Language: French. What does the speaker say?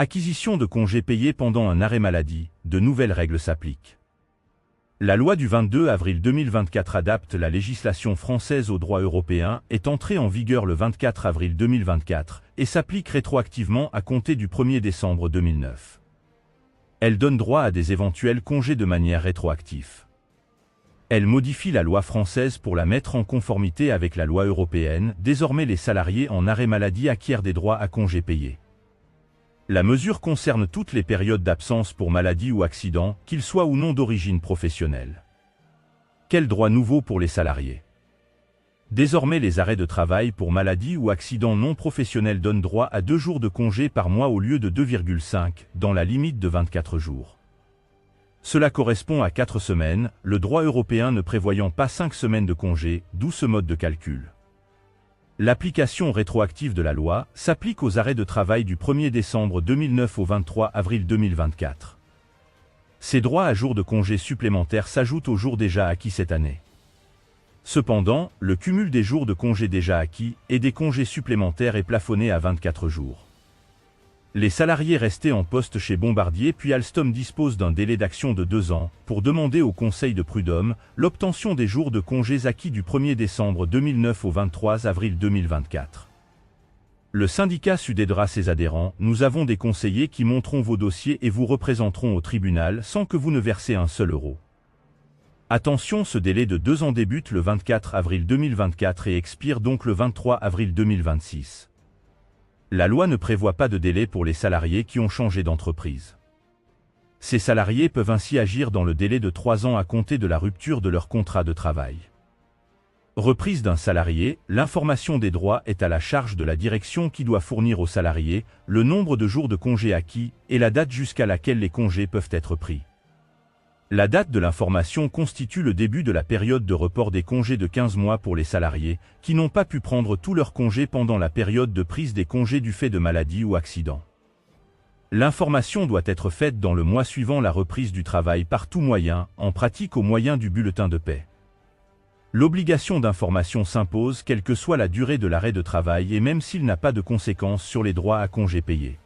Acquisition de congés payés pendant un arrêt maladie, de nouvelles règles s'appliquent. La loi du 22 avril 2024 adapte la législation française au droit européen, est entrée en vigueur le 24 avril 2024 et s'applique rétroactivement à compter du 1er décembre 2009. Elle donne droit à des éventuels congés de manière rétroactive. Elle modifie la loi française pour la mettre en conformité avec la loi européenne. Désormais, les salariés en arrêt maladie acquièrent des droits à congés payés. La mesure concerne toutes les périodes d'absence pour maladie ou accident, qu'ils soient ou non d'origine professionnelle. Quels droits nouveaux pour les salariés? Désormais, les arrêts de travail pour maladie ou accident non professionnel donnent droit à 2 jours de congé par mois au lieu de 2,5, dans la limite de 24 jours. Cela correspond à 4 semaines, le droit européen ne prévoyant pas 5 semaines de congé, d'où ce mode de calcul. L'application rétroactive de la loi s'applique aux arrêts de travail du 1er décembre 2009 au 23 avril 2024. Ces droits à jours de congés supplémentaires s'ajoutent aux jours déjà acquis cette année. Cependant, le cumul des jours de congés déjà acquis et des congés supplémentaires est plafonné à 24 jours. Les salariés restés en poste chez Bombardier puis Alstom disposent d'un délai d'action de 2 ans pour demander au Conseil de prud'homme l'obtention des jours de congés acquis du 1er décembre 2009 au 23 avril 2024. Le syndicat Sud aidera ses adhérents. Nous avons des conseillers qui monteront vos dossiers et vous représenteront au tribunal sans que vous ne versez un seul euro. Attention, ce délai de 2 ans débute le 24 avril 2024 et expire donc le 23 avril 2026. La loi ne prévoit pas de délai pour les salariés qui ont changé d'entreprise. Ces salariés peuvent ainsi agir dans le délai de 3 ans à compter de la rupture de leur contrat de travail. Reprise d'un salarié, l'information des droits est à la charge de la direction qui doit fournir aux salariés le nombre de jours de congés acquis et la date jusqu'à laquelle les congés peuvent être pris. La date de l'information constitue le début de la période de report des congés de 15 mois pour les salariés qui n'ont pas pu prendre tous leurs congés pendant la période de prise des congés du fait de maladie ou accident. L'information doit être faite dans le mois suivant la reprise du travail par tout moyen, en pratique au moyen du bulletin de paie. L'obligation d'information s'impose quelle que soit la durée de l'arrêt de travail et même s'il n'a pas de conséquences sur les droits à congés payés.